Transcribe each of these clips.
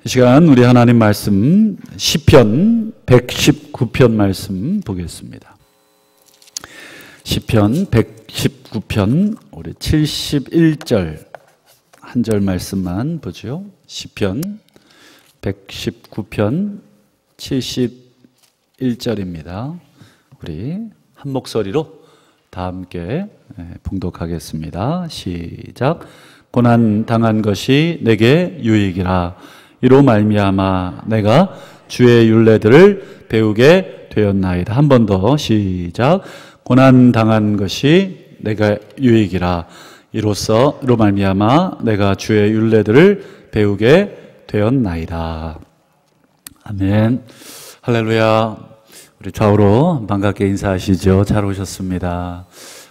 이 시간 우리 하나님 말씀 시편 119편 말씀 보겠습니다. 시편 119편 우리 71절 한 절 말씀만 보죠. 시편 119편 71절입니다. 우리 한 목소리로 다 함께 봉독하겠습니다. 시작. 고난 당한 것이 내게 유익이라. 이로 말미암아 내가 주의 율례들을 배우게 되었나이다. 한 번 더 시작. 고난 당한 것이 내가 유익이라. 이로 말미암아 내가 주의 율례들을 배우게 되었나이다. 아멘. 할렐루야. 우리 좌우로 반갑게 인사하시죠. 잘 오셨습니다.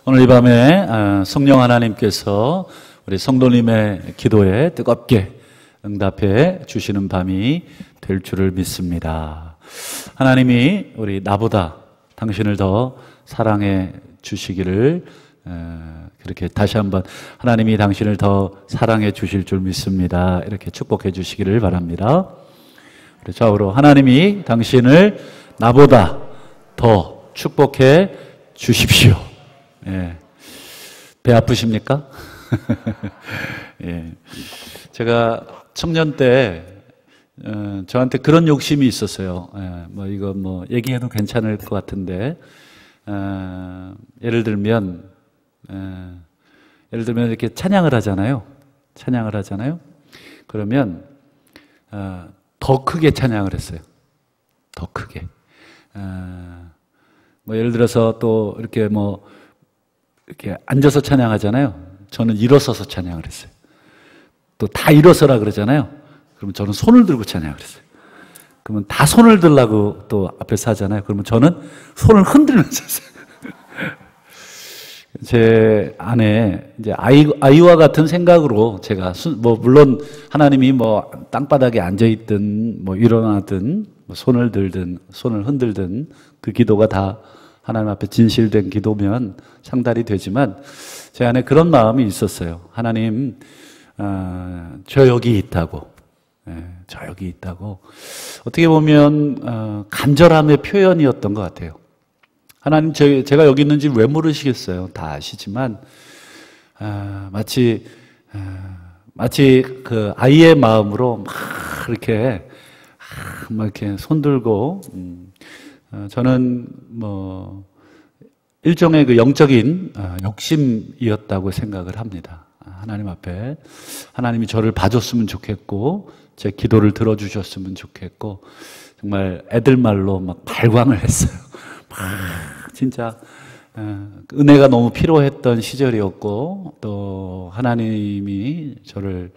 오늘 이 밤에 성령 하나님께서 우리 성도님의 기도에 뜨겁게 응답해 주시는 밤이 될 줄을 믿습니다. 하나님이 우리 나보다 당신을 더 사랑해 주시기를 그렇게 다시 한번 하나님이 당신을 더 사랑해 주실 줄 믿습니다. 이렇게 축복해 주시기를 바랍니다. 우리 좌우로 하나님이 당신을 나보다 더 축복해 주십시오. 예. 배 아프십니까? 예. 제가 청년 때 저한테 그런 욕심이 있었어요. 이거 얘기해도 괜찮을 것 같은데 예를 들면 이렇게 찬양을 하잖아요. 그러면 더 크게 찬양을 했어요. 더 크게. 예를 들어서 또 이렇게 앉아서 찬양하잖아요. 저는 일어서서 찬양을 했어요. 또 다 일어서라 그러잖아요. 그러면 저는 손을 들고 찬양을 했어요. 그러면 다 손을 들라고 또 앞에서 하잖아요. 그러면 저는 손을 흔들면서 했어요. 제 안에 이제 아이와 같은 생각으로 제가 물론 하나님이 땅바닥에 앉아있든 일어나든 손을 들든 손을 흔들든 그 기도가 다 하나님 앞에 진실된 기도면 상달이 되지만 제 안에 그런 마음이 있었어요. 하나님, 저 여기 있다고. 저 여기 있다고. 어떻게 보면 간절함의 표현이었던 것 같아요. 하나님, 제가 여기 있는지 왜 모르시겠어요? 다 아시지만 마치 그 아이의 마음으로 막 이렇게 손들고 저는 일종의 그 영적인 욕심이었다고 생각을 합니다. 하나님 앞에 하나님이 저를 봐줬으면 좋겠고 제 기도를 들어주셨으면 좋겠고 정말 애들 말로 막 발광을 했어요. 진짜 은혜가 너무 필요했던 시절이었고 또 하나님이 저를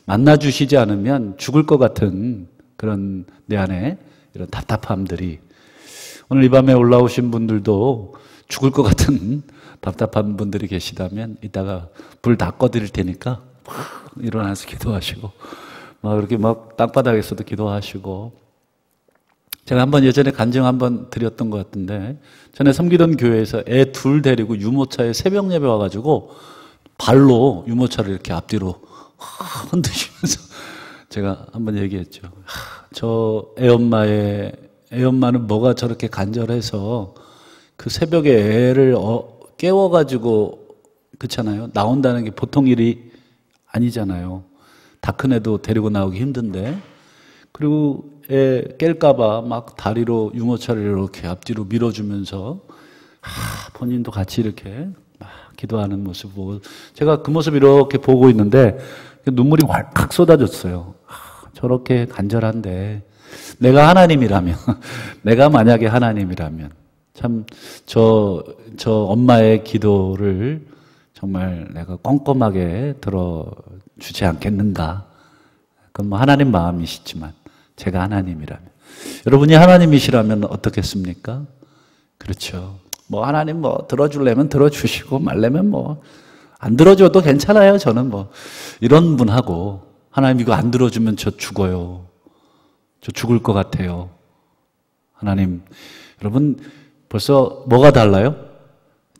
만나주시지 않으면 죽을 것 같은 그런 내 안에 이런 답답함들이 오늘 이 밤에 올라오신 분들도 죽을 것 같은 답답한 분들이 계시다면 이따가 불 다 꺼드릴 테니까 일어나서 기도하시고 그렇게 땅바닥에서도 기도하시고 제가 예전에 간증 한번 드렸던 것 같은데 전에 섬기던 교회에서 애 둘 데리고 유모차에 새벽 예배 와가지고 발로 유모차를 이렇게 앞뒤로 흔드시면서 제가 한번 얘기했죠. 저 애엄마는 뭐가 저렇게 간절해서 그 새벽에 애를 깨워가지고 그렇잖아요. 나온다는 게 보통 일이 아니잖아요. 다 큰 애도 데리고 나오기 힘든데 그리고 애 깰까봐 막 다리로 유모차를 이렇게 앞뒤로 밀어주면서 본인도 같이 이렇게 막 기도하는 모습 보고 제가 그 모습 이렇게 보고 있는데 눈물이 왈칵 쏟아졌어요. 저렇게 간절한데 내가 하나님이라면 내가 만약에 하나님이라면 참 저 엄마의 기도를 정말 내가 꼼꼼하게 들어주지 않겠는가. 그건 하나님 마음이시지만 제가 하나님이라면 여러분이 하나님이시라면 어떻겠습니까? 그렇죠. 하나님 들어주려면 들어주시고 말려면 안 들어줘도 괜찮아요. 저는 이런 분하고 하나님 이거 안 들어주면 저 죽어요. 저 죽을 것 같아요. 하나님, 여러분 벌써 뭐가 달라요?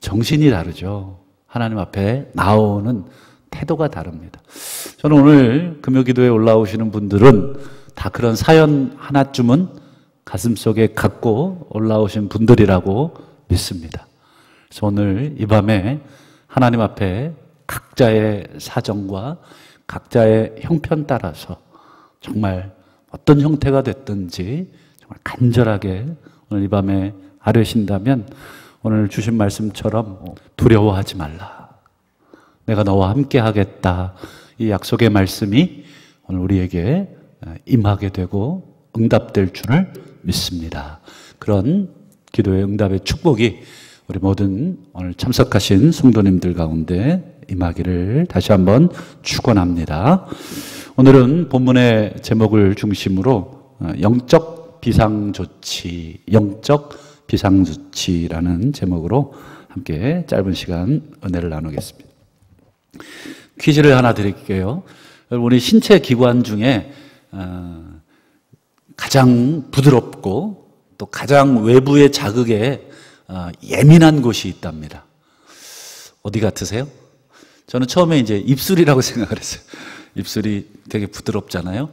정신이 다르죠. 하나님 앞에 나오는 태도가 다릅니다. 저는 오늘 금요기도에 올라오시는 분들은 다 그런 사연 하나쯤은 가슴속에 갖고 올라오신 분들이라고 믿습니다. 그래서 오늘 이 밤에 하나님 앞에 각자의 사정과 각자의 형편 따라서 정말 어떤 형태가 됐든지 정말 간절하게 오늘 이 밤에 아뢰신다면 오늘 주신 말씀처럼 두려워하지 말라. 내가 너와 함께 하겠다. 이 약속의 말씀이 오늘 우리에게 임하게 되고 응답될 줄을 믿습니다. 그런 기도의 응답의 축복이 우리 모든 오늘 참석하신 성도님들 가운데 임하기를 다시 한번 축원합니다. 오늘은 본문의 제목을 중심으로 영적 비상조치, 영적 비상조치라는 제목으로 함께 짧은 시간 은혜를 나누겠습니다. 퀴즈를 하나 드릴게요. 우리 신체 기관 중에 가장 부드럽고 또 가장 외부의 자극에 예민한 곳이 있답니다. 어디 같으세요? 저는 처음에 이제 입술이라고 생각을 했어요. 입술이 되게 부드럽잖아요.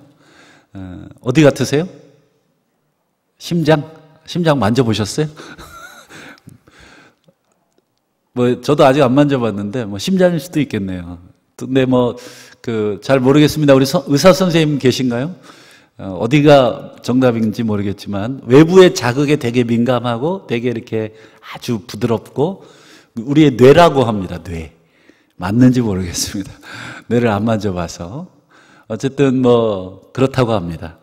어디 같으세요? 심장? 심장 만져보셨어요? 뭐 저도 아직 안 만져봤는데 뭐 심장일 수도 있겠네요. 근데 뭐 잘 모르겠습니다. 우리 의사 선생님 계신가요? 어디가 정답인지 모르겠지만 외부의 자극에 되게 민감하고 되게 이렇게 아주 부드럽고 우리의 뇌라고 합니다. 뇌. 맞는지 모르겠습니다. 뇌를 안 만져봐서. 어쨌든 뭐 그렇다고 합니다.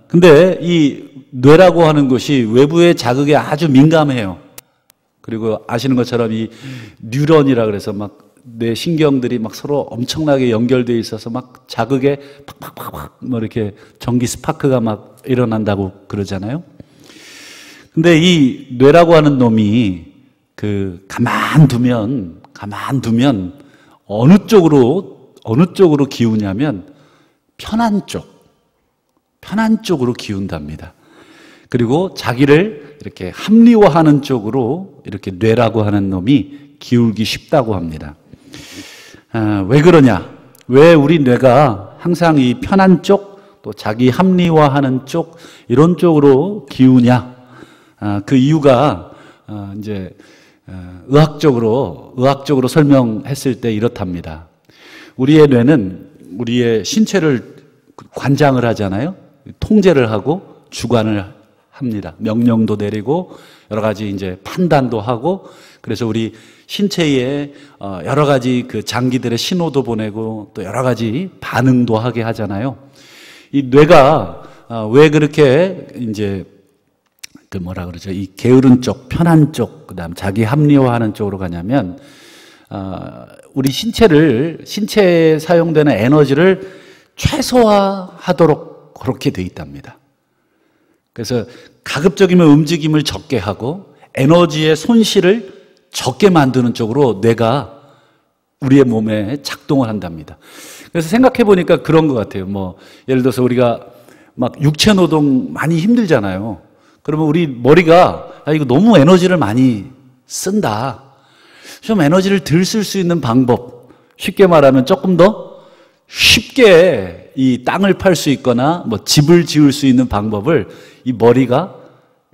근데 이 뇌라고 하는 것이 외부의 자극에 아주 민감해요. 그리고 아시는 것처럼 이 뉴런이라 그래서 막 뇌 신경들이 막 서로 엄청나게 연결되어 있어서 막 자극에 팍팍팍팍 뭐 이렇게 전기 스파크가 막 일어난다고 그러잖아요. 근데 이 뇌라고 하는 놈이 가만두면 어느 쪽으로 기우냐면 편한 쪽으로 기운답니다. 그리고 자기를 이렇게 합리화하는 쪽으로 이렇게 뇌라고 하는 놈이 기울기 쉽다고 합니다. 왜 그러냐? 왜 우리 뇌가 항상 이 편한 쪽, 또 자기 합리화하는 쪽, 이런 쪽으로 기우냐? 그 이유가 이제 의학적으로 설명했을 때 이렇답니다. 우리의 뇌는 우리의 신체를 관장을 하잖아요. 통제를 하고 주관을 합니다. 명령도 내리고 여러 가지 이제 판단도 하고, 그래서 우리 신체에 여러 가지 그 장기들의 신호도 보내고 또 여러 가지 반응도 하게 하잖아요. 이 뇌가 왜 그렇게 이제 이 게으른 쪽, 편한 쪽, 그다음 자기 합리화하는 쪽으로 가냐면 우리 신체에 사용되는 에너지를 최소화하도록 그렇게 돼 있답니다. 그래서 가급적이면 움직임을 적게 하고 에너지의 손실을 적게 만드는 쪽으로 뇌가 우리의 몸에 작동을 한답니다. 그래서 생각해 보니까 그런 것 같아요. 뭐 예를 들어서 우리가 막 육체 노동 많이 힘들잖아요. 그러면 우리 머리가 이거 너무 에너지를 많이 쓴다. 좀 에너지를 덜 쓸 수 있는 방법. 쉽게 말하면 조금 더 쉽게 이 땅을 팔 수 있거나 뭐 집을 지을 수 있는 방법을 이 머리가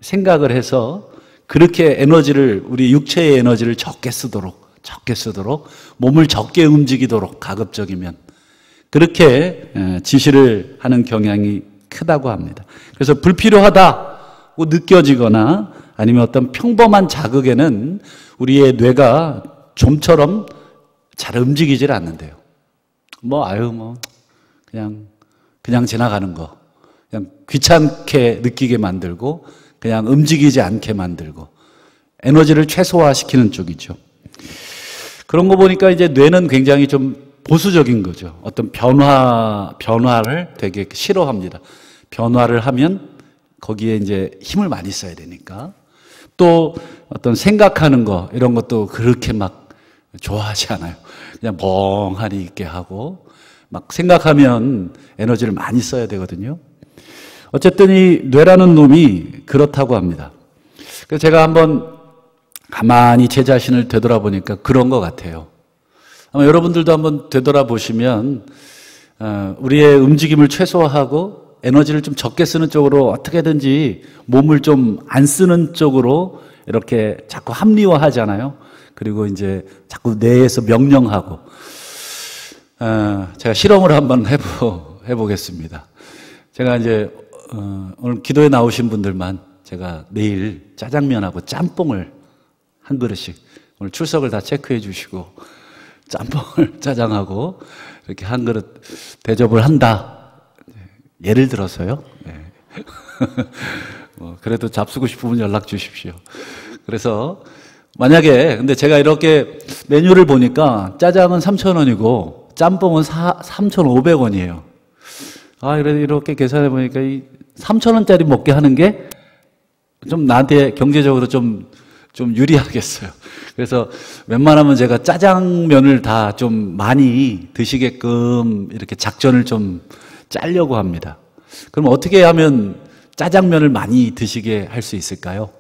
생각을 해서 그렇게 우리 육체의 에너지를 적게 쓰도록 몸을 적게 움직이도록 가급적이면 그렇게 지시를 하는 경향이 크다고 합니다. 그래서 불필요하다고 느껴지거나 아니면 어떤 평범한 자극에는 우리의 뇌가 좀처럼 잘 움직이질 않는데요. 그냥 지나가는 거, 그냥 귀찮게 느끼게 만들고 그냥 움직이지 않게 만들고 에너지를 최소화시키는 쪽이죠. 그런 거 보니까 이제 뇌는 굉장히 좀 보수적인 거죠. 어떤 변화를 되게 싫어합니다. 변화를 하면 거기에 이제 힘을 많이 써야 되니까. 또 어떤 생각하는 거 이런 것도 그렇게 막 좋아하지 않아요. 그냥 멍하니 있게 하고 막 생각하면 에너지를 많이 써야 되거든요. 어쨌든 이 뇌라는 놈이 그렇다고 합니다. 그래서 제가 한번 가만히 제 자신을 되돌아보니까 그런 것 같아요. 아마 여러분들도 한번 되돌아보시면 우리의 움직임을 최소화하고 에너지를 좀 적게 쓰는 쪽으로 어떻게든지 몸을 좀 안 쓰는 쪽으로 이렇게 자꾸 합리화하잖아요. 그리고 이제 자꾸 뇌에서 명령하고, 제가 실험을 한번 해보겠습니다. 제가 이제, 오늘 기도에 나오신 분들만 제가 내일 짜장면하고 짬뽕을 한 그릇씩, 오늘 출석을 다 체크해 주시고, 짬뽕을 짜장하고 이렇게 한 그릇 대접을 한다. 예를 들어서요. 네. 그래도 잡수고 싶으면 연락 주십시오. 그래서 만약에 근데 제가 이렇게 메뉴를 보니까 짜장은 3,000원이고 짬뽕은 3,500원이에요. 그래도 이렇게 계산해 보니까 이 3,000원짜리 먹게 하는 게 좀 나한테 경제적으로 좀 유리하겠어요. 그래서 웬만하면 제가 짜장면을 다 좀 많이 드시게끔 이렇게 작전을 좀 짜려고 합니다. 그럼 어떻게 하면 짜장면을 많이 드시게 할 수 있을까요?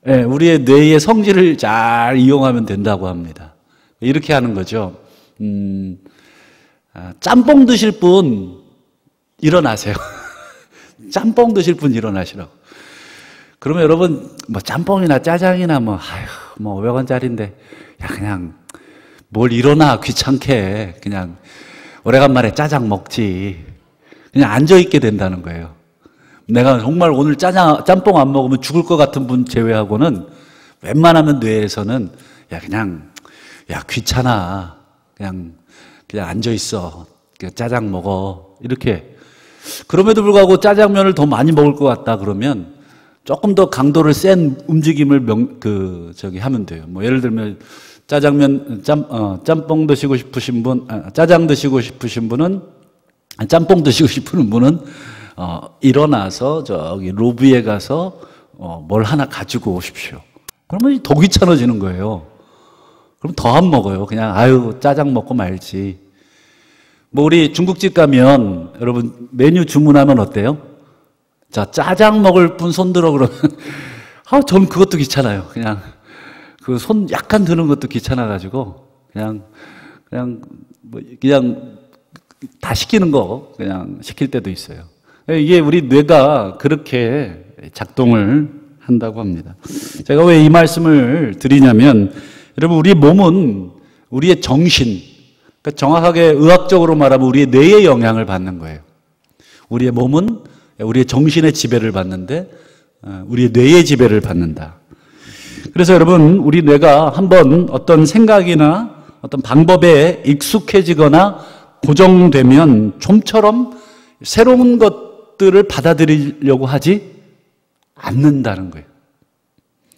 네, 우리의 뇌의 성질을 잘 이용하면 된다고 합니다. 이렇게 하는 거죠. 짬뽕 드실 분 일어나세요. 짬뽕 드실 분 일어나시라고. 그러면 여러분 뭐 짬뽕이나 짜장이나 뭐 500원짜리인데 야 그냥 뭘 일어나 귀찮게 그냥 오래간만에 짜장 먹지. 그냥 앉아있게 된다는 거예요. 내가 정말 오늘 짬뽕 안 먹으면 죽을 것 같은 분 제외하고는 웬만하면 뇌에서는 야 귀찮아. 그냥 앉아있어. 그냥 짜장 먹어. 이렇게. 그럼에도 불구하고 짜장면을 더 많이 먹을 것 같다 그러면 조금 더 강도를 센 움직임을 하면 돼요. 뭐 예를 들면 짬뽕 드시고 싶으신 분, 짜장 드시고 싶으신 분은, 짬뽕 드시고 싶은 분은, 일어나서 저기 로비에 가서, 뭘 하나 가지고 오십시오. 그러면 더 귀찮아지는 거예요. 그럼 더 안 먹어요. 그냥, 짜장 먹고 말지. 뭐 우리 중국집 가면, 여러분, 메뉴 주문하면 어때요? 자, 짜장 먹을 분 손들어 그러면, 전 그것도 귀찮아요. 그냥 손 약간 드는 것도 귀찮아가지고, 그냥 다 시키는 거, 그냥 시킬 때도 있어요. 이게 우리 뇌가 그렇게 작동을 한다고 합니다. 제가 왜 이 말씀을 드리냐면, 여러분, 우리 몸은 우리의 정신, 그러니까 정확하게 의학적으로 말하면 우리의 뇌의 영향을 받는 거예요. 우리의 몸은 우리의 정신의 지배를 받는데 우리의 뇌의 지배를 받는다. 그래서 여러분 우리 뇌가 한번 어떤 생각이나 어떤 방법에 익숙해지거나 고정되면 좀처럼 새로운 것들을 받아들이려고 하지 않는다는 거예요.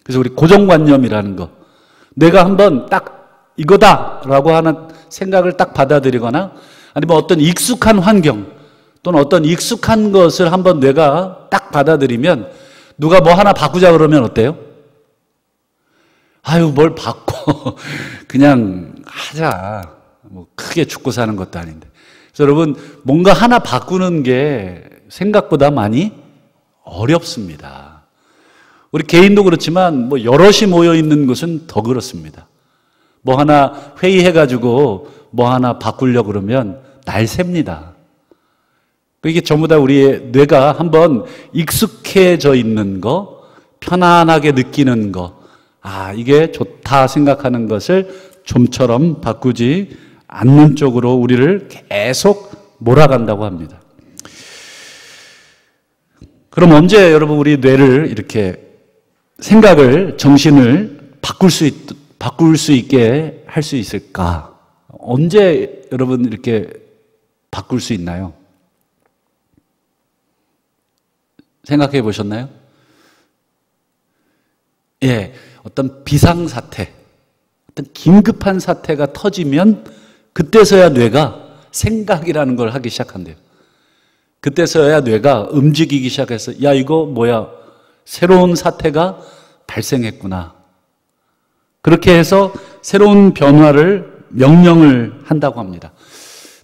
그래서 우리 고정관념이라는 거, 내가 한번 딱 이거다라고 하는 생각을 딱 받아들이거나 아니면 어떤 익숙한 환경 또는 어떤 익숙한 것을 한번 뇌가 딱 받아들이면 누가 뭐 하나 바꾸자 그러면 어때요? 뭘 바꿔. 그냥 하자. 뭐 크게 죽고 사는 것도 아닌데. 그래서 여러분, 뭔가 하나 바꾸는 게 생각보다 많이 어렵습니다. 우리 개인도 그렇지만 뭐 여럿이 모여 있는 것은 더 그렇습니다. 뭐 하나 회의해가지고 뭐 하나 바꾸려고 그러면 날 셉니다. 이게 전부 다 우리의 뇌가 한번 익숙해져 있는 거, 편안하게 느끼는 거, 이게 좋다 생각하는 것을 좀처럼 바꾸지 않는 쪽으로 우리를 계속 몰아간다고 합니다. 그럼 언제 여러분 우리 뇌를 이렇게 생각을, 정신을 바꿀 수 있게 할 수 있을까? 언제 여러분 이렇게 바꿀 수 있나요? 생각해 보셨나요? 예, 어떤 비상사태, 어떤 긴급한 사태가 터지면 그때서야 뇌가 생각이라는 걸 하기 시작한대요. 그때서야 뇌가 움직이기 시작해서 이거 뭐야, 새로운 사태가 발생했구나. 그렇게 해서 새로운 변화를 명령을 한다고 합니다.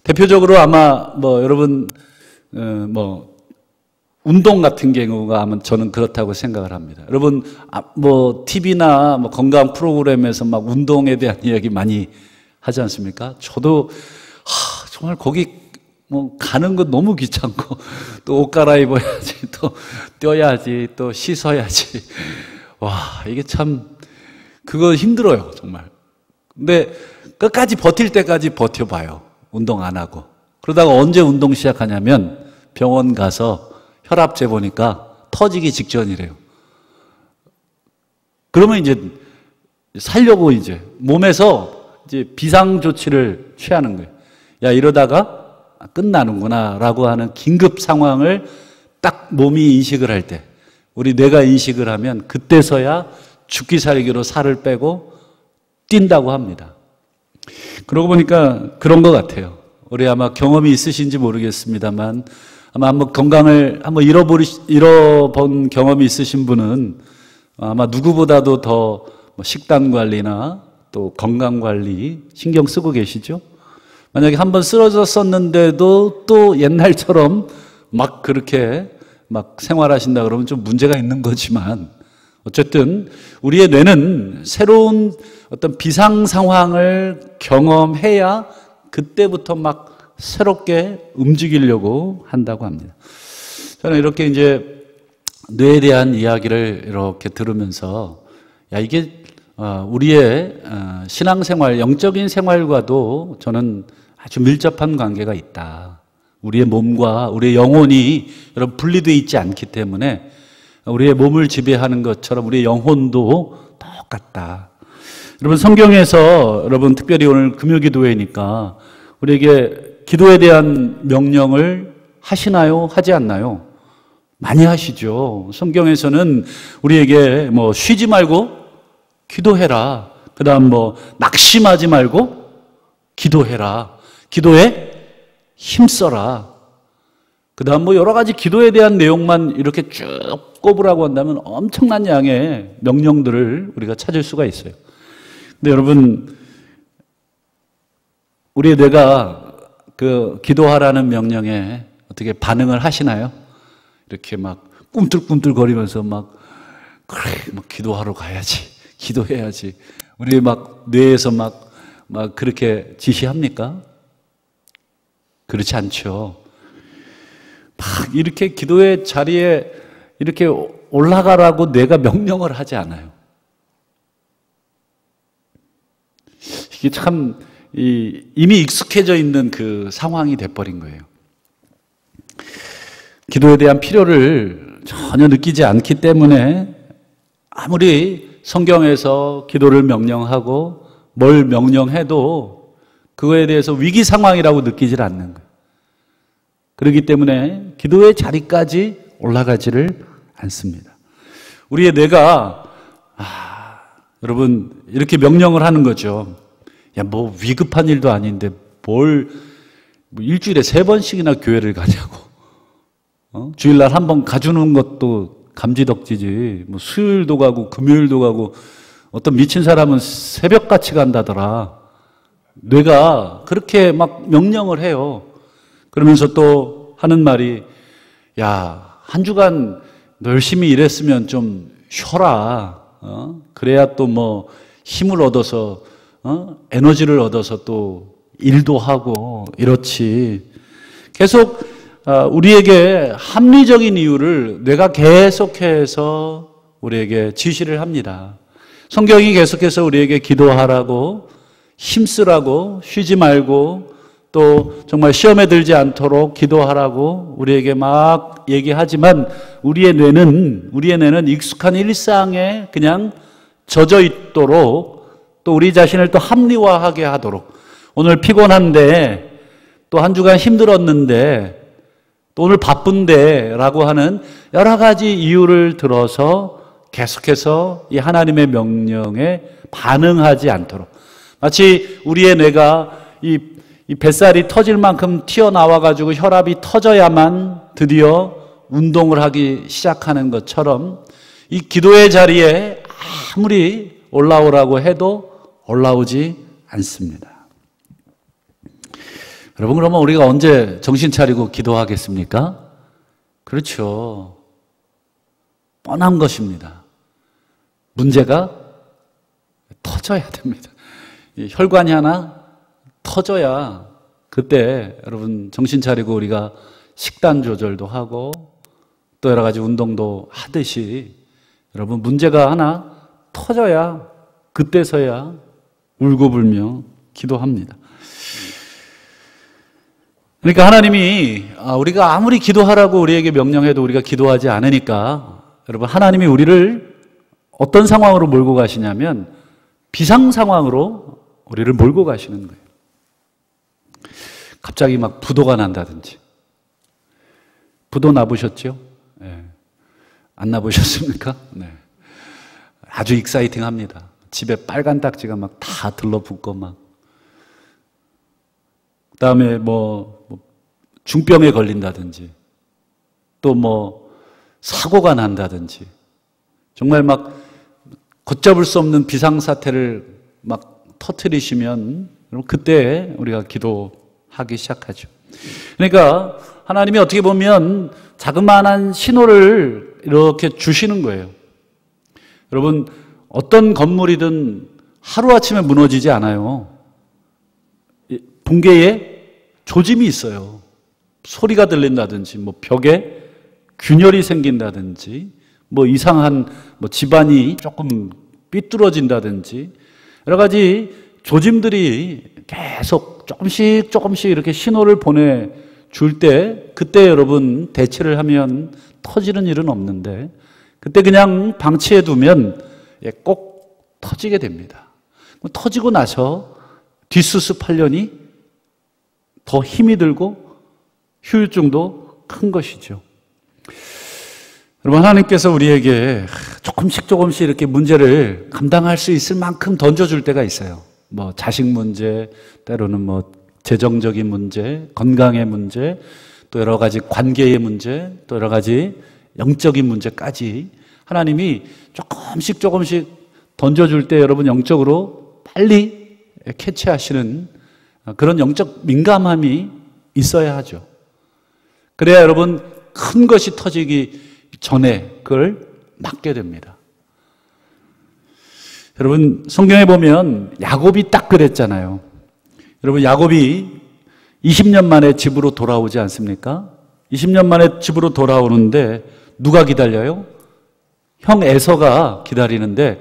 대표적으로 아마 여러분 운동 같은 경우가 아마 저는 그렇다고 생각을 합니다. 여러분 TV나 건강 프로그램에서 막 운동에 대한 이야기 많이 하지 않습니까? 저도 정말 거기 뭐 가는 거 너무 귀찮고 또 옷 갈아입어야지, 또 뛰어야지, 또 씻어야지. 와, 이게 참 그거 힘들어요, 정말. 근데 끝까지 버틸 때까지 버텨봐요. 운동 안 하고. 그러다가 언제 운동 시작하냐면 병원 가서 혈압 재보니까 터지기 직전이래요. 그러면 이제 살려고 이제 몸에서 이제 비상 조치를 취하는 거예요. 야, 이러다가 끝나는구나 라고 하는 긴급 상황을 딱 몸이 인식을 할 때, 우리 뇌가 인식을 하면 그때서야 죽기 살기로 살을 빼고 뛴다고 합니다. 그러고 보니까 그런 것 같아요. 우리 아마 경험이 있으신지 모르겠습니다만 아마 한번 건강을 한번 잃어본 경험이 있으신 분은 아마 누구보다도 더 식단 관리나 또 건강 관리 신경 쓰고 계시죠? 만약에 한번 쓰러졌었는데도 또 옛날처럼 막 그렇게 막 생활하신다 그러면 좀 문제가 있는 거지만, 어쨌든 우리의 뇌는 새로운 어떤 비상 상황을 경험해야 그때부터 막 새롭게 움직이려고 한다고 합니다. 저는 이렇게 이제 뇌에 대한 이야기를 이렇게 들으면서, 야, 이게 우리의 신앙생활, 영적인 생활과도 저는 아주 밀접한 관계가 있다. 우리의 몸과 우리의 영혼이 여러분 분리되어 있지 않기 때문에 우리의 몸을 지배하는 것처럼 우리의 영혼도 똑같다. 여러분 성경에서 여러분 특별히 오늘 금요기도회니까 우리에게 기도에 대한 명령을 하시나요? 하지 않나요? 많이 하시죠. 성경에서는 우리에게 뭐 쉬지 말고 기도해라. 그 다음 뭐 낙심하지 말고 기도해라. 기도에 힘써라. 그 다음 뭐 여러 가지 기도에 대한 내용만 이렇게 쭉 꼽으라고 한다면 엄청난 양의 명령들을 우리가 찾을 수가 있어요. 근데 여러분, 우리의 뇌가 그 기도하라는 명령에 어떻게 반응을 하시나요? 이렇게 막 꿈틀꿈틀거리면서 막, 그래, 막 기도하러 가야지. 기도해야지. 우리 막 뇌에서 막 그렇게 지시합니까? 그렇지 않죠. 막 이렇게 기도의 자리에 이렇게 올라가라고 뇌가 명령을 하지 않아요. 이게 참 이미 익숙해져 있는 그 상황이 돼버린 거예요. 기도에 대한 필요를 전혀 느끼지 않기 때문에 아무리 성경에서 기도를 명령하고 뭘 명령해도 그거에 대해서 위기 상황이라고 느끼질 않는 거예요. 그렇기 때문에 기도의 자리까지 올라가지를 않습니다. 우리의 뇌가 여러분 이렇게 명령을 하는 거죠. 야, 뭐 위급한 일도 아닌데 뭘 뭐 일주일에 3번씩이나 교회를 가냐고. 주일날 한 번 가주는 것도 감지덕지지. 뭐 수요일도 가고 금요일도 가고 어떤 미친 사람은 새벽같이 간다더라. 뇌가 그렇게 막 명령을 해요. 그러면서 또 하는 말이, 야, 한 주간 열심히 일했으면 좀 쉬어라. 그래야 또 뭐 힘을 얻어서 에너지를 얻어서 또 일도 하고 이렇지. 계속 우리에게 합리적인 이유를 뇌가 계속해서 우리에게 지시를 합니다. 성경이 계속해서 우리에게 기도하라고, 힘쓰라고, 쉬지 말고, 또 정말 시험에 들지 않도록 기도하라고 우리에게 막 얘기하지만 우리의 뇌는 익숙한 일상에 그냥 젖어 있도록, 또 우리 자신을 또 합리화하게 하도록, 오늘 피곤한데 또 한 주간 힘들었는데 또 오늘 바쁜데 라고 하는 여러 가지 이유를 들어서 계속해서 이 하나님의 명령에 반응하지 않도록, 마치 우리의 뇌가 이 뱃살이 터질 만큼 튀어나와가지고 혈압이 터져야만 드디어 운동을 하기 시작하는 것처럼 이 기도의 자리에 아무리 올라오라고 해도 올라오지 않습니다. 여러분, 그러면 우리가 언제 정신 차리고 기도하겠습니까? 그렇죠. 뻔한 것입니다. 문제가 터져야 됩니다. 혈관이 하나 터져야 그때 여러분 정신 차리고 우리가 식단 조절도 하고 또 여러 가지 운동도 하듯이 여러분 문제가 하나 터져야 그때서야 울고불며 기도합니다. 그러니까 하나님이 우리가 아무리 기도하라고 우리에게 명령해도 우리가 기도하지 않으니까 여러분 하나님이 우리를 어떤 상황으로 몰고 가시냐면 비상 상황으로 우리를 몰고 가시는 거예요. 갑자기 막 부도가 난다든지. 부도 나보셨죠? 네. 안 나보셨습니까? 네. 아주 익사이팅합니다. 집에 빨간 딱지가 막 다 들러붙고 막. 그다음에 중병에 걸린다든지 또 사고가 난다든지 정말 막 걷잡을 수 없는 비상사태를 막 터뜨리시면 그때 우리가 기도하기 시작하죠. 그러니까 하나님이 어떻게 보면 자그마한 신호를 이렇게 주시는 거예요. 여러분 어떤 건물이든 하루아침에 무너지지 않아요. 붕괴에 조짐이 있어요. 소리가 들린다든지 벽에 균열이 생긴다든지 이상한 집안이 조금 삐뚤어진다든지 여러 가지 조짐들이 계속 조금씩 이렇게 신호를 보내줄 때 그때 여러분 대처를 하면 터지는 일은 없는데 그때 그냥 방치해 두면 꼭 터지게 됩니다. 터지고 나서 뒷수습하려니 더 힘이 들고 후유증도 큰 것이죠. 여러분 하나님께서 우리에게 조금씩 이렇게 문제를 감당할 수 있을 만큼 던져줄 때가 있어요. 자식 문제, 때로는 재정적인 문제, 건강의 문제, 또 여러 가지 관계의 문제, 또 여러 가지 영적인 문제까지 하나님이 조금씩 던져줄 때 여러분 영적으로 빨리 캐치하시는 그런 영적 민감함이 있어야 하죠. 그래야 여러분 큰 것이 터지기 전에 그걸 막게 됩니다. 여러분 성경에 보면 야곱이 딱 그랬잖아요. 여러분 야곱이 20년 만에 집으로 돌아오지 않습니까? 20년 만에 집으로 돌아오는데 누가 기다려요? 형 에서가 기다리는데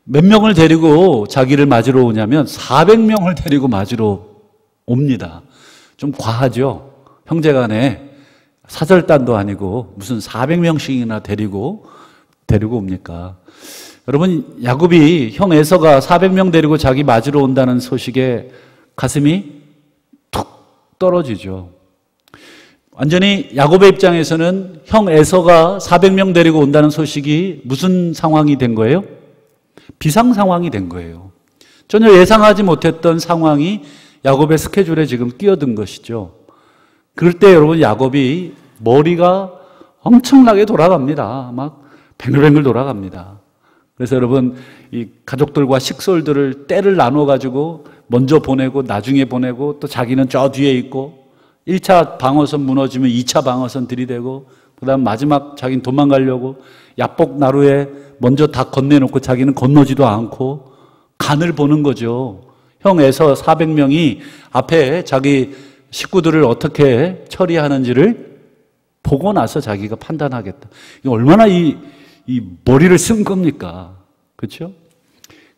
몇 명을 데리고 자기를 맞으러 오냐면 400명을 데리고 맞으러 옵니다. 좀 과하죠? 형제간에 사절단도 아니고 무슨 400명씩이나 데리고 옵니까? 여러분 야곱이 형 에서가 400명 데리고 자기 맞으러 온다는 소식에 가슴이 툭 떨어지죠. 완전히 야곱의 입장에서는 형 에서가 400명 데리고 온다는 소식이 무슨 상황이 된 거예요? 비상 상황이 된 거예요. 전혀 예상하지 못했던 상황이 야곱의 스케줄에 지금 끼어든 것이죠. 그럴 때 여러분 야곱이 머리가 엄청나게 돌아갑니다. 막 뱅글뱅글 돌아갑니다. 그래서 여러분 이 가족들과 식솔들을 때를 나눠 가지고 먼저 보내고 나중에 보내고 또 자기는 저 뒤에 있고 1차 방어선 무너지면 2차 방어선 들이대고 그다음 마지막 자기는 도망가려고 야복 나루에 먼저 다 건네놓고 자기는 건너지도 않고 간을 보는 거죠. 형 에서 400명이 앞에 자기 식구들을 어떻게 처리하는지를 보고 나서 자기가 판단하겠다. 이거 얼마나 이 머리를 쓴 겁니까? 그렇죠?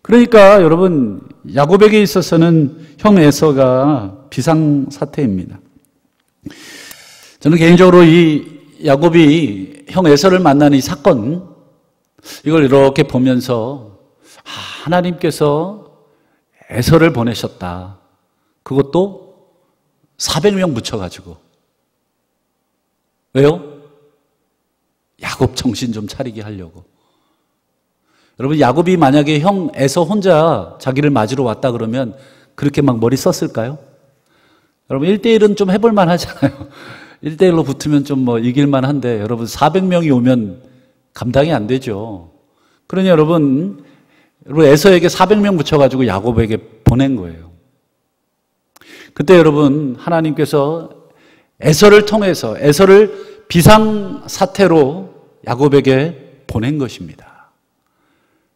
그러니까 여러분 야곱에게 있어서는 형 에서가 비상사태입니다. 저는 개인적으로 이 야곱이 형 에서를 만난 이 사건 이걸 이렇게 보면서 하나님께서 에서를 보내셨다. 그것도 400명 붙여가지고. 왜요? 야곱 정신 좀 차리게 하려고. 여러분 야곱이 만약에 형 에서 혼자 자기를 맞으러 왔다 그러면 그렇게 막 머리 썼을까요? 여러분 1대1은 좀 해볼 만하잖아요. 1대1로 붙으면 좀 이길 만한데 여러분 400명이 오면 감당이 안 되죠. 그러니 여러분 에서에게 400명 붙여가지고 야곱에게 보낸 거예요. 그때 여러분 하나님께서 에서를 통해서 에서를 비상사태로 야곱에게 보낸 것입니다.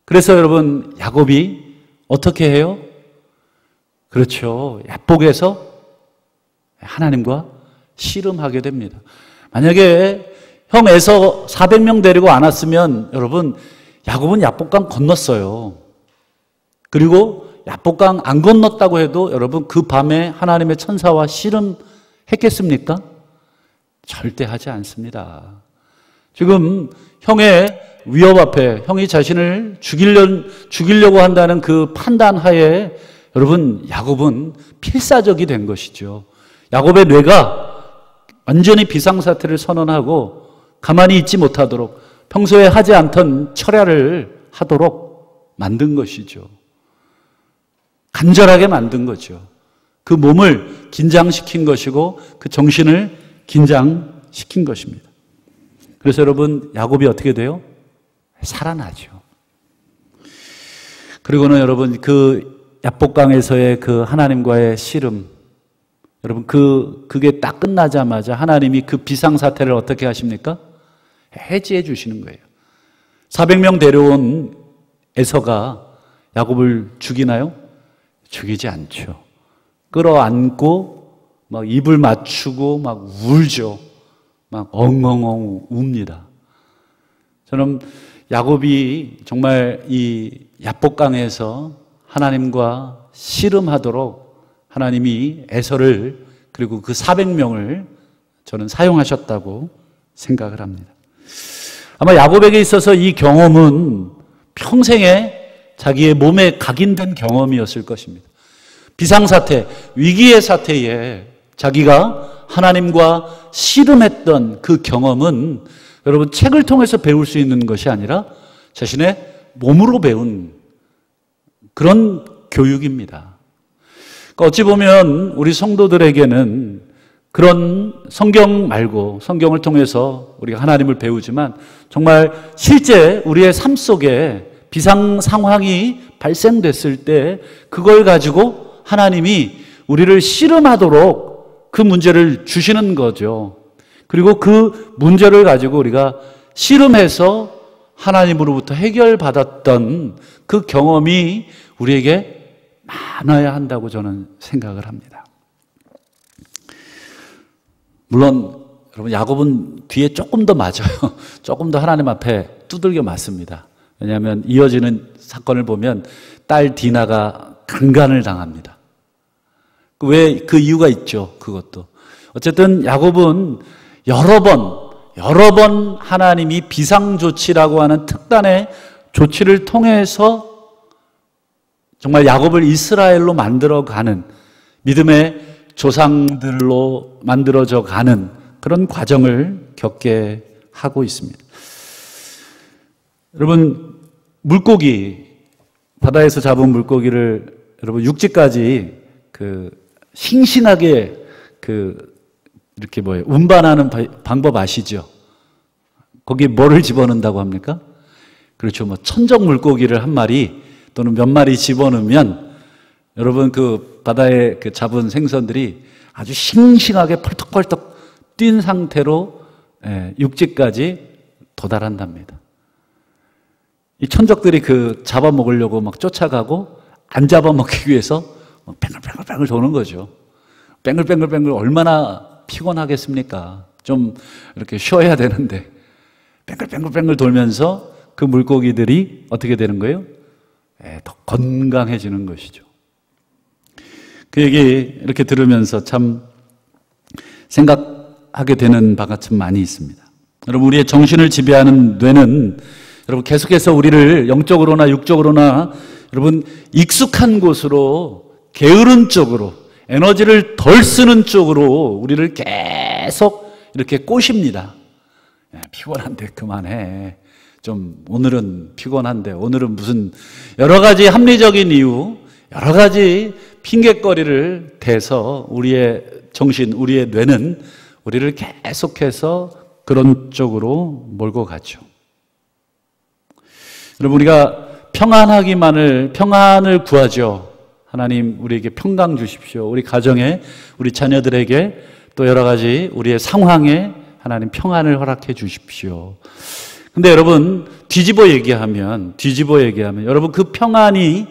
그래서 여러분 야곱이 어떻게 해요? 그렇죠. 야복에서 하나님과 씨름하게 됩니다. 만약에 형 에서 400명 데리고 안 왔으면 여러분 야곱은 야복강 건넜어요. 그리고 야복강 안 건넜다고 해도 여러분 그 밤에 하나님의 천사와 씨름했겠습니까? 절대 하지 않습니다. 지금 형의 위협 앞에 형이 자신을 죽이려고 한다는 그 판단 하에 여러분 야곱은 필사적이 된 것이죠. 야곱의 뇌가 완전히 비상사태를 선언하고 가만히 있지 못하도록 평소에 하지 않던 철야를 하도록 만든 것이죠. 간절하게 만든 거죠. 그 몸을 긴장시킨 것이고 그 정신을 긴장시킨 것입니다. 그래서 여러분 야곱이 어떻게 돼요? 살아나죠. 그리고는 여러분 그 야복강에서의 그 하나님과의 씨름, 여러분 그게 딱 끝나자마자 하나님이 그 비상사태를 어떻게 하십니까? 해지해 주시는 거예요. 400명 데려온 에서가 야곱을 죽이나요? 죽이지 않죠. 끌어안고 막 입을 맞추고 막 울죠. 막 엉엉엉 웁니다. 저는 야곱이 정말 이 야복강에서 하나님과 씨름하도록 하나님이 에서를 그리고 그 400명을 저는 사용하셨다고 생각을 합니다. 아마 야곱에게 있어서 이 경험은 평생에 자기의 몸에 각인된 경험이었을 것입니다. 비상사태, 위기의 사태에 자기가 하나님과 씨름했던 그 경험은 여러분 책을 통해서 배울 수 있는 것이 아니라 자신의 몸으로 배운 그런 교육입니다. 그러니까 어찌 보면 우리 성도들에게는 그런 성경 말고 성경을 통해서 우리가 하나님을 배우지만 정말 실제 우리의 삶 속에 비상 상황이 발생됐을 때 그걸 가지고 하나님이 우리를 씨름하도록 그 문제를 주시는 거죠. 그리고 그 문제를 가지고 우리가 씨름해서 하나님으로부터 해결받았던 그 경험이 우리에게 많아야 한다고 저는 생각을 합니다. 물론 여러분 야곱은 뒤에 조금 더 맞아요. 조금 더 하나님 앞에 두들겨 맞습니다. 왜냐하면 이어지는 사건을 보면 딸 디나가 강간을 당합니다. 왜 그 이유가 있죠. 그것도 어쨌든 야곱은 여러 번 하나님이 비상조치라고 하는 특단의 조치를 통해서 정말 야곱을 이스라엘로 만들어가는 믿음의 조상들로 만들어져 가는 그런 과정을 겪게 하고 있습니다. 여러분 물고기, 바다에서 잡은 물고기를 여러분 육지까지 싱싱하게 이렇게 운반하는 방법 아시죠? 거기에 뭐를 집어넣는다고 합니까? 그렇죠. 천적 물고기를 한 마리 또는 몇 마리 집어넣으면 여러분 그 바다에 잡은 생선들이 아주 싱싱하게 펄떡펄떡 뛴 상태로 육지까지 도달한답니다. 이 천적들이 잡아먹으려고 막 쫓아가고 안 잡아먹기 위해서 뱅글뱅글 도는 거죠. 뱅글뱅글 얼마나 피곤하겠습니까? 좀 이렇게 쉬어야 되는데 뱅글뱅글 돌면서 그 물고기들이 어떻게 되는 거예요? 더 건강해지는 것이죠. 그 얘기 이렇게 들으면서 참 생각하게 되는 바가 참 많이 있습니다. 여러분 우리의 정신을 지배하는 뇌는 여러분 계속해서 우리를 영적으로나 육적으로나 여러분 익숙한 곳으로 게으른 쪽으로 에너지를 덜 쓰는 쪽으로 우리를 계속 이렇게 꼬십니다. 피곤한데 그만해. 좀 오늘은 피곤한데 오늘은 무슨 여러 가지 합리적인 이유, 여러 가지 핑계거리를 대서 우리의 정신, 우리의 뇌는 우리를 계속해서 그런 쪽으로 몰고 가죠. 여러분 우리가 평안을 구하죠. 하나님 우리에게 평강 주십시오. 우리 가정에, 우리 자녀들에게 또 여러 가지 우리의 상황에 하나님 평안을 허락해 주십시오. 근데 여러분 뒤집어 얘기하면 여러분 그 평안이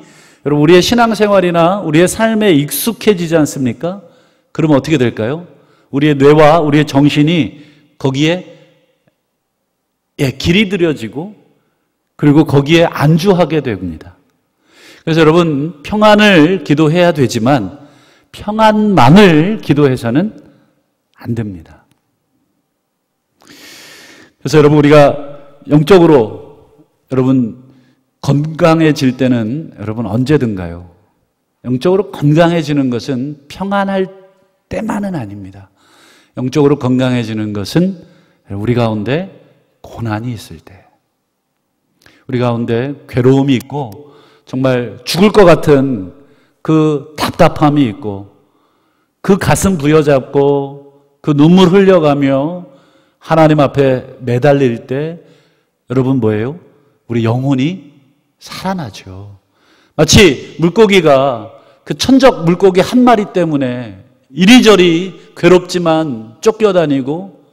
여러분 우리의 신앙생활이나 우리의 삶에 익숙해지지 않습니까? 그러면 어떻게 될까요? 우리의 뇌와 우리의 정신이 거기에 길이 들여지고 그리고 거기에 안주하게 됩니다. 그래서 여러분, 평안을 기도해야 되지만 평안만을 기도해서는 안 됩니다. 그래서 여러분, 우리가 영적으로 여러분 건강해질 때는 여러분 언제든가요. 영적으로 건강해지는 것은 평안할 때만은 아닙니다. 영적으로 건강해지는 것은 우리 가운데 고난이 있을 때, 우리 가운데 괴로움이 있고 정말 죽을 것 같은 그 답답함이 있고 그 가슴 부여잡고 그 눈물 흘려가며 하나님 앞에 매달릴 때 여러분 뭐예요? 우리 영혼이 살아나죠. 마치 물고기가 그 천적 물고기 한 마리 때문에 이리저리 괴롭지만 쫓겨다니고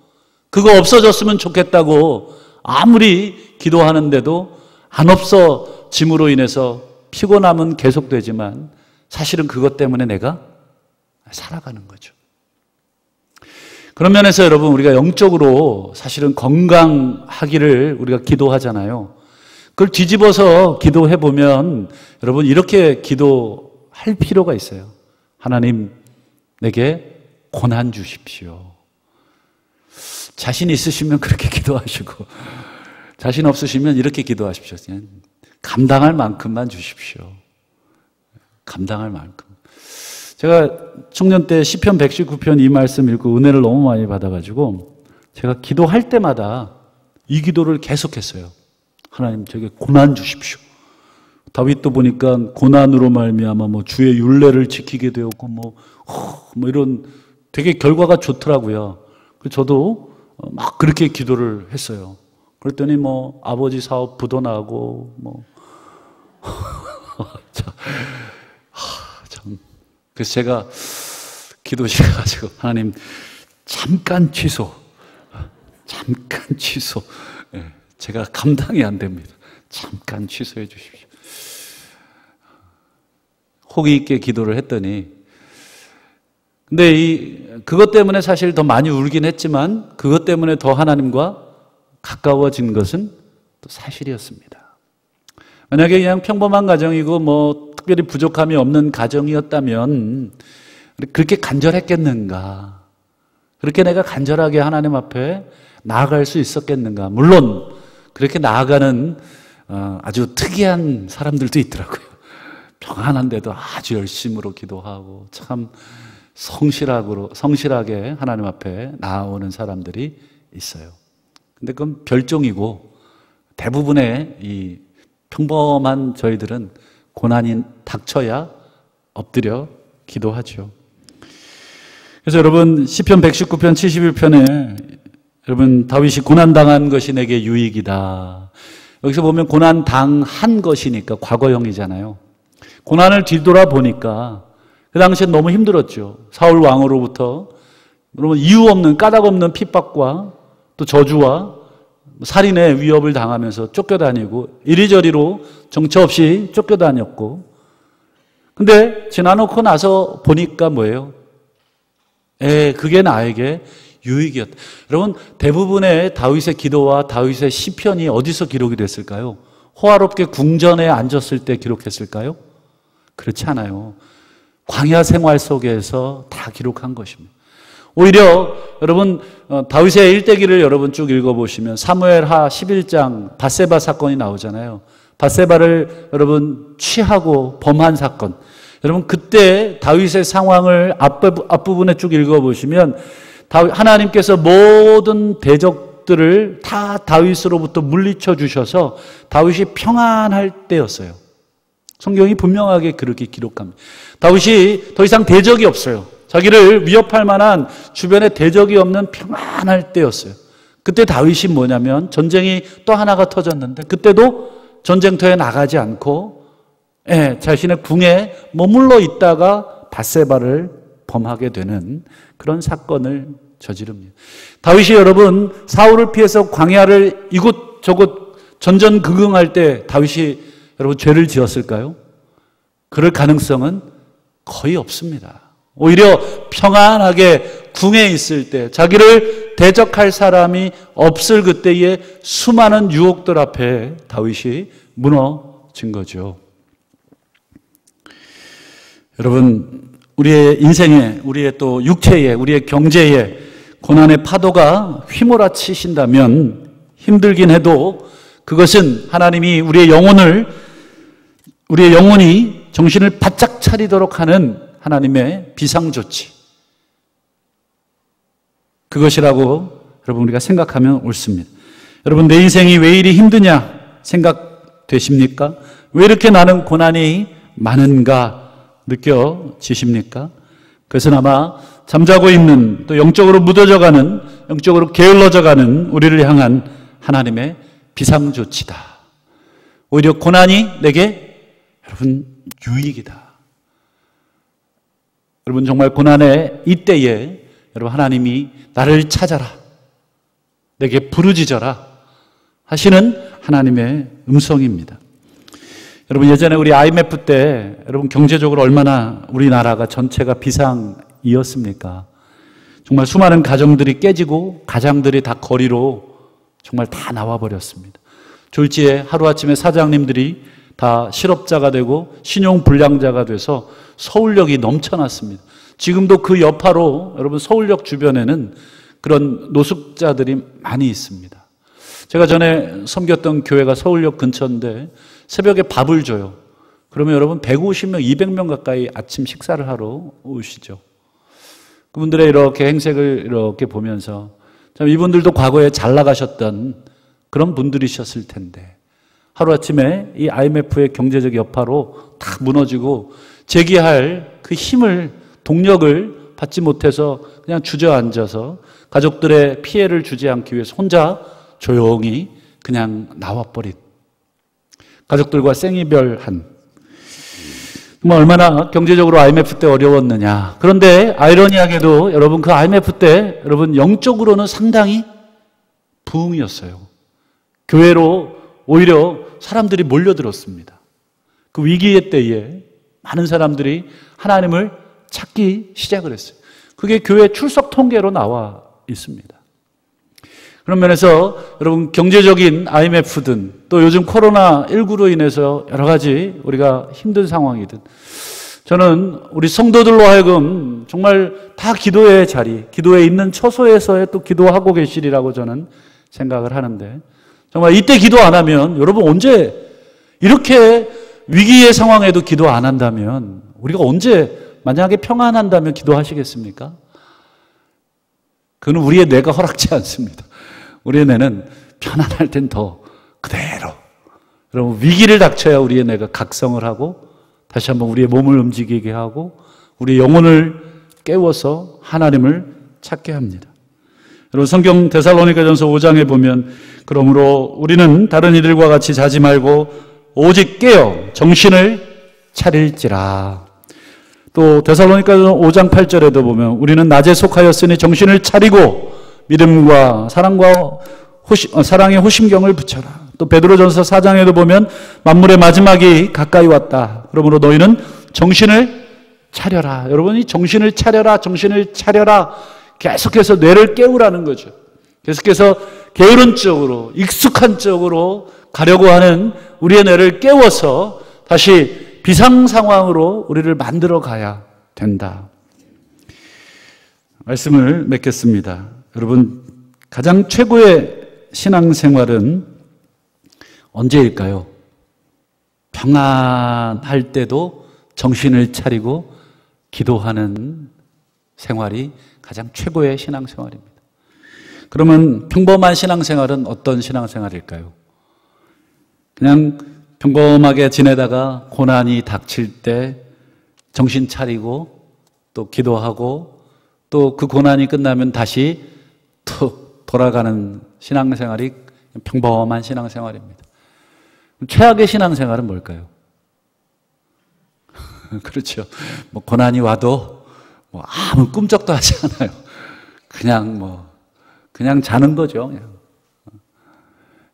그거 없어졌으면 좋겠다고 아무리 기도하는데도 안 없어짐으로 인해서 피곤함은 계속되지만 사실은 그것 때문에 내가 살아가는 거죠. 그런 면에서 여러분, 우리가 영적으로 사실은 건강하기를 우리가 기도하잖아요. 그걸 뒤집어서 기도해 보면 여러분, 이렇게 기도할 필요가 있어요. 하나님, 내게 고난 주십시오. 자신 있으시면 그렇게 기도하시고 자신 없으시면 이렇게 기도하십시오. 그냥 감당할 만큼만 주십시오. 감당할 만큼. 제가 청년 때 시편 119편 이 말씀 읽고 은혜를 너무 많이 받아가지고 제가 기도할 때마다 이 기도를 계속했어요. 하나님, 저에게 고난 주십시오. 다윗도 보니까 고난으로 말미암아 뭐 주의 율례를 지키게 되었고 뭐 이런 되게 결과가 좋더라고요. 그래서 저도 막 그렇게 기도를 했어요. 그랬더니 뭐 아버지 사업 부도 나고 뭐 참. 그래서 제가 기도 시작해가지고 하나님, 잠깐 취소. 제가 감당이 안 됩니다. 잠깐 취소해 주십시오. 호기 있게 기도를 했더니, 근데 그것 때문에 사실 더 많이 울긴 했지만 그것 때문에 더 하나님과 가까워진 것은 또 사실이었습니다. 만약에 그냥 평범한 가정이고 뭐 특별히 부족함이 없는 가정이었다면 그렇게 간절했겠는가? 그렇게 내가 간절하게 하나님 앞에 나아갈 수 있었겠는가? 물론 그렇게 나아가는 아주 특이한 사람들도 있더라고요. 평안한데도 아주 열심으로 기도하고 참 성실하게 하나님 앞에 나아오는 사람들이 있어요. 근데 그건 별종이고 대부분의 이 평범한 저희들은 고난이 닥쳐야 엎드려 기도하죠. 그래서 여러분, 시편 119편 71편에 여러분, 다윗이 고난당한 것이 내게 유익이다. 여기서 보면 고난당한 것이니까 과거형이잖아요. 고난을 뒤돌아보니까 그 당시에 너무 힘들었죠. 사울 왕으로부터 여러분, 이유 없는 까닭 없는 핍박과 또 저주와 살인의 위협을 당하면서 쫓겨다니고 이리저리로 정처 없이 쫓겨다녔고, 근데 지나놓고 나서 보니까 뭐예요? 그게 나에게 유익이었다. 여러분, 대부분의 다윗의 기도와 다윗의 시편이 어디서 기록이 됐을까요? 호화롭게 궁전에 앉았을 때 기록했을까요? 그렇지 않아요. 광야 생활 속에서 다 기록한 것입니다. 오히려 여러분, 다윗의 일대기를 여러분 쭉 읽어보시면 사무엘하 11장 밧세바 사건이 나오잖아요. 밧세바를 여러분 취하고 범한 사건. 여러분, 그때 다윗의 상황을 앞부분에 쭉 읽어보시면 하나님께서 모든 대적들을 다 다윗으로부터 물리쳐 주셔서 다윗이 평안할 때였어요. 성경이 분명하게 그렇게 기록합니다. 다윗이 더 이상 대적이 없어요. 자기를 위협할 만한 주변에 대적이 없는 평안할 때였어요. 그때 다윗이 뭐냐면 전쟁이 또 하나가 터졌는데 그때도 전쟁터에 나가지 않고 자신의 궁에 머물러 있다가 밧세바를 범하게 되는 그런 사건을 저지릅니다. 다윗이 여러분 사울을 피해서 광야를 이곳저곳 전전긍긍할 때 다윗이 여러분 죄를 지었을까요? 그럴 가능성은 거의 없습니다. 오히려 평안하게 궁에 있을 때, 자기를 대적할 사람이 없을 그때의 수많은 유혹들 앞에 다윗이 무너진 거죠. 여러분, 우리의 인생에, 우리의 또 육체에, 우리의 경제에 고난의 파도가 휘몰아치신다면 힘들긴 해도 그것은 하나님이 우리의 영혼이 정신을 바짝 차리도록 하는 하나님의 비상조치, 그것이라고 여러분 우리가 생각하면 옳습니다. 여러분, 내 인생이 왜 이리 힘드냐 생각되십니까? 왜 이렇게 나는 고난이 많은가 느껴지십니까? 그것은 아마 잠자고 있는, 또 영적으로 묻어져가는, 영적으로 게을러져가는 우리를 향한 하나님의 비상조치다. 오히려 고난이 내게 여러분 유익이다. 여러분, 정말 고난의 이때에 여러분 하나님이 나를 찾아라, 내게 부르짖어라 하시는 하나님의 음성입니다. 여러분, 예전에 우리 IMF 때 여러분 경제적으로 얼마나 우리나라가 전체가 비상이었습니까? 정말 수많은 가정들이 깨지고 가장들이 다 거리로 정말 다 나와버렸습니다. 졸지에 하루아침에 사장님들이 다 실업자가 되고 신용불량자가 돼서 서울역이 넘쳐났습니다. 지금도 그 여파로 여러분 서울역 주변에는 그런 노숙자들이 많이 있습니다. 제가 전에 섬겼던 교회가 서울역 근처인데 새벽에 밥을 줘요. 그러면 여러분 150명, 200명 가까이 아침 식사를 하러 오시죠. 그분들의 이렇게 행색을 이렇게 보면서 참 이분들도 과거에 잘 나가셨던 그런 분들이셨을 텐데 하루아침에 이 IMF의 경제적 여파로 다 무너지고 재기할 그 힘을, 동력을 받지 못해서 그냥 주저앉아서 가족들의 피해를 주지 않기 위해서 혼자 조용히 그냥 나와버린, 가족들과 생이별한, 얼마나 경제적으로 IMF 때 어려웠느냐. 그런데 아이러니하게도 여러분 그 IMF 때 여러분 영적으로는 상당히 부흥이었어요. 교회로 오히려 사람들이 몰려들었습니다. 그 위기의 때에 많은 사람들이 하나님을 찾기 시작을 했어요. 그게 교회 출석 통계로 나와 있습니다. 그런 면에서 여러분 경제적인 IMF든 또 요즘 코로나19로 인해서 여러 가지 우리가 힘든 상황이든 저는 우리 성도들로 하여금 정말 다 기도의 자리, 기도에 있는 처소에서의 또 기도하고 계시리라고 저는 생각을 하는데 정말 이때 기도 안 하면 여러분 언제 이렇게 위기의 상황에도 기도 안 한다면 우리가 언제 만약에 평안한다면 기도하시겠습니까? 그건 우리의 뇌가 허락지 않습니다. 우리의 뇌는 편안할 땐 더 그대로. 여러분 위기를 닥쳐야 우리의 뇌가 각성을 하고 다시 한번 우리의 몸을 움직이게 하고 우리의 영혼을 깨워서 하나님을 찾게 합니다. 여러분 성경 데살로니가전서 5장에 보면 그러므로 우리는 다른 이들과 같이 자지 말고 오직 깨어 정신을 차릴지라. 또 데살로니가전서 5장 8절에도 보면 우리는 낮에 속하였으니 정신을 차리고 믿음과 사랑의 호심경을 붙여라. 또 베드로전서 4장에도 보면 만물의 마지막이 가까이 왔다. 그러므로 너희는 정신을 차려라. 여러분이 정신을 차려라, 정신을 차려라. 계속해서 뇌를 깨우라는 거죠. 계속해서 게으른 쪽으로, 익숙한 쪽으로 가려고 하는 우리의 뇌를 깨워서 다시 비상 상황으로 우리를 만들어 가야 된다. 말씀을 맺겠습니다. 여러분, 가장 최고의 신앙생활은 언제일까요? 평안할 때도 정신을 차리고 기도하는 생활이 가장 최고의 신앙생활입니다. 그러면 평범한 신앙생활은 어떤 신앙생활일까요? 그냥 평범하게 지내다가 고난이 닥칠 때 정신 차리고 또 기도하고 또 그 고난이 끝나면 다시 또 돌아가는 신앙생활이 평범한 신앙생활입니다. 최악의 신앙생활은 뭘까요? 그렇죠. 뭐 고난이 와도 뭐 아무 꿈쩍도 하지 않아요. 그냥 자는 거죠.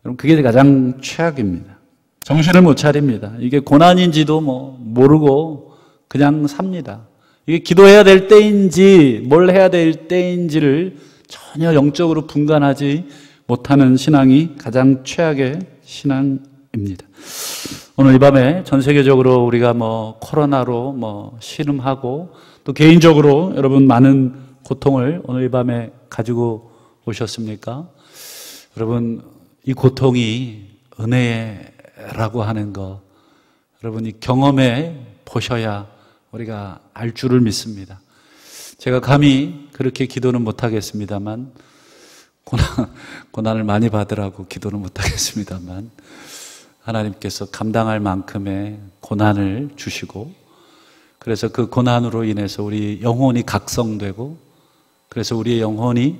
여러분 그게 가장 최악입니다. 정신을 못 차립니다. 이게 고난인지도 모르고 그냥 삽니다. 이게 기도해야 될 때인지 뭘 해야 될 때인지를 전혀 영적으로 분간하지 못하는 신앙이 가장 최악의 신앙입니다. 오늘 이 밤에 전 세계적으로 우리가 코로나로 신음하고 또 개인적으로 여러분 많은 고통을 오늘 이 밤에 가지고 오셨습니까? 여러분, 이 고통이 은혜라고 하는 거 여러분이 경험해 보셔야 우리가 알 줄을 믿습니다. 제가 감히 그렇게 기도는 못하겠습니다만, 고난을 많이 받으라고 기도는 못하겠습니다만, 하나님께서 감당할 만큼의 고난을 주시고, 그래서 그 고난으로 인해서 우리 영혼이 각성되고, 그래서 우리의 영혼이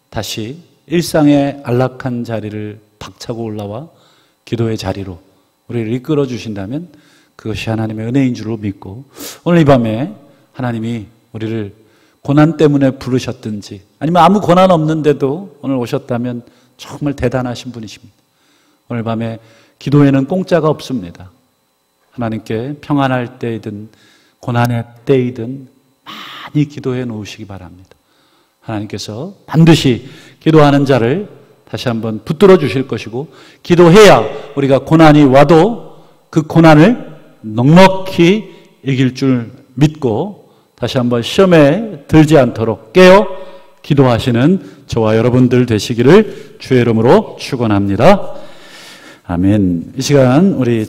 다시 일상의 안락한 자리를 박차고 올라와 기도의 자리로 우리를 이끌어 주신다면 그것이 하나님의 은혜인 줄로 믿고, 오늘 이 밤에 하나님이 우리를 고난 때문에 부르셨든지 아니면 아무 고난 없는데도 오늘 오셨다면 정말 대단하신 분이십니다. 오늘 밤에 기도에는 공짜가 없습니다. 하나님께 평안할 때이든 고난의 때이든 많이 기도해 놓으시기 바랍니다. 하나님께서 반드시 기도하는 자를 다시 한번 붙들어 주실 것이고, 기도해야 우리가 고난이 와도 그 고난을 넉넉히 이길 줄 믿고 다시 한번 시험에 들지 않도록 깨어 기도하시는 저와 여러분들 되시기를 주의 이름으로 축원합니다. 아멘. 이 시간 우리